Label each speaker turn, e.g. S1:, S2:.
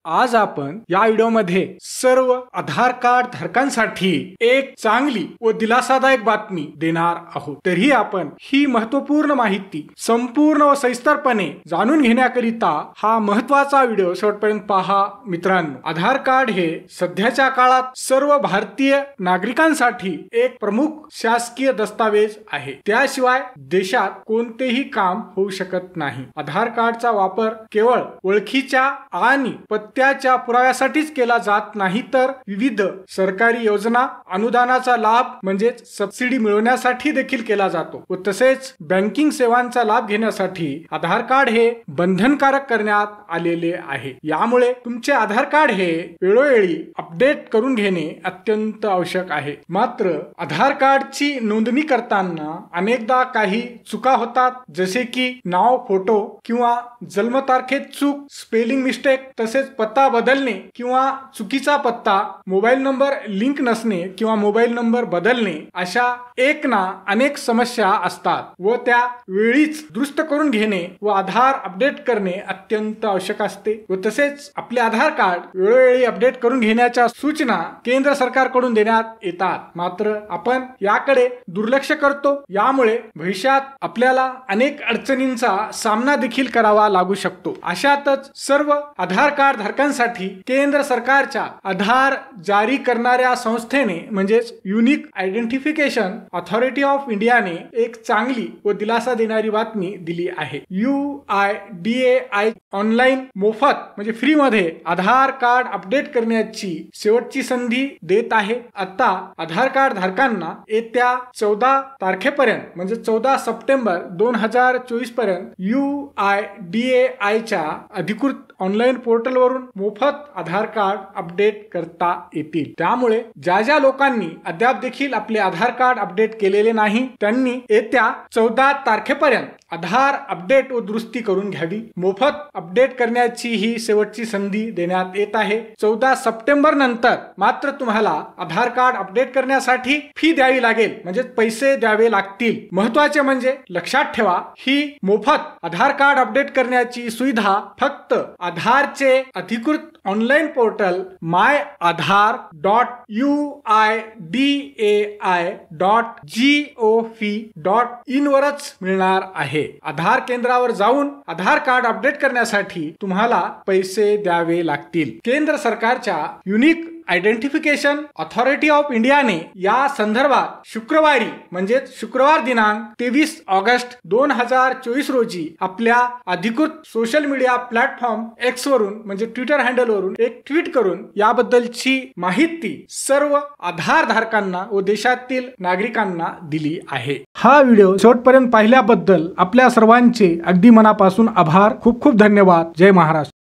S1: आज आपण या व्हिडिओमध्ये सर्व आधार कार्ड धारकांसाठी एक चांगली व दिलासादायक बातमी देणार आहोत। तरीही आपण ही महत्त्वपूर्ण माहिती संपूर्ण व सविस्तरपणे जाणून घेण्याकरिता हा महत्त्वाचा व्हिडिओ शेवटपर्यंत पहा। मित्रांनो, आधार कार्ड हे सध्याच्या काळात सर्व भारतीय नागरिकांसाठी एक प्रमुख शासकीय दस्तावेज आहे। त्याशिवाय देशात कोणतेही काम होऊ शकत नाही। आधार कार्डचा वापर केवळ ओळखीच्या आणि पत्त्याच्या पुराव्यासाठीच केला जात नाही, तर विविध सरकारी योजना, अनुदानाचा लाभ म्हणजे सबसिडी मिळवण्यासाठी देखील केला जातो व तसेच बँकिंग सेवांचा लाभ घेण्यासाठी आधार कार्ड हे बंधनकारक करण्यात आलेले आहे। यामुळे तुमचे आधार कार्ड हे वेळोवेळी अपडेट करून घेणे अत्यंत आवश्यक आहे। मात्र आधार कार्डची नोंदणी करताना अनेकदा काही चुका होतात, जसे की नाव, फोटो किंवा जन्मतारखेत चूक, स्पेलिंग मिस्टेक, तसेच पत्ता बदलणे किंवा चुकीचा पत्ता, मोबाईल नंबर लिंक नसणे किंवा मोबाईल नंबर बदलणे, अशा एक ना अनेक समस्या असतात व त्या वेळीच दुरुस्त करून घेणे व आधार अपडेट करणे अत्यंत आवश्यक असते व तसेच आपले आधार कार्ड वेळोवेळी अपडेट करून घेण्याच्या सूचना केंद्र सरकारकडून देण्यात येतात। मात्र आपण याकडे दुर्लक्ष करतो। यामुळे भविष्यात आपल्याला अनेक अडचणींचा सामना देखील करावा लागू शकतो। अशातच सर्व आधार कार्ड धारकांसाठी केंद्र सरकारच्या आधार जारी करणाऱ्या संस्थेने म्हणजेच युनिक आयडेंटिफिकेशन अथॉरिटी ऑफ इंडियाने एक चांगली व दिलासा देणारी बातमी दिली आहे। UIDAI ऑनलाईन मोफत म्हणजे फ्री मध्ये आधार कार्ड अपडेट करण्याची शेवटची संधी देत आहे। आता आधार कार्ड धारकांना येत्या 14 तारखेपर्यंत म्हणजे 14 सप्टेंबर 2024 पर्यंत UIDAI च्या अधिकृत ऑनलाईन पोर्टल वरून मोफत आधार कार्ड अपडेट करता येतील। त्यामुळे ज्या लोकांनी अद्याप देखील आपले आधार कार्ड अपडेट केलेले नाही, त्यांनी येत्या 14 तारखेपर्यंत आधार अपडेट व दुरुस्ती करून घ्यावी। मोफत अपडेट करण्याची ही शेवटची संधी देण्यात येत आहे। 14 सप्टेंबर नंतर मात्र तुम्हाला आधार कार्ड अपडेट करण्यासाठी फी द्यावी लागेल, म्हणजे पैसे द्यावे लागतील। महत्त्वाचे म्हणजे लक्षात ठेवा, ही मोफत आधार कार्ड अपडेट करण्याची सुविधा फक्त आधारचे अधिकृत ऑनलाईन पोर्टल myAadhar.uidai.gov.in वरच मिळणार आहे। आधार केंद्रावर जाऊन आधार कार्ड अपडेट करण्यासाठी तुम्हाला पैसे द्यावे लागतील। केंद्र सरकारच्या युनिक आयडेंटिफिकेशन अथॉरिटी ऑफ इंडियाने या संदर्भात शुक्रवारी म्हणजे शुक्रवार दिनांक 23 ऑगस्ट 2024 रोजी आपल्या अधिकृत सोशल मीडिया प्लॅटफॉर्म X वरून म्हणजे ट्विटर हँडल वरून एक ट्विट करून याबद्दलची माहिती सर्व आधार धारकांना व देशातील नागरिकांना दिली आहे। हा व्हिडिओ शेवटपर्यंत पाहिल्याबद्दल आपल्या सर्वांचे अगदी मनापासून आभार। खूप खूप धन्यवाद। जय महाराष्ट्र।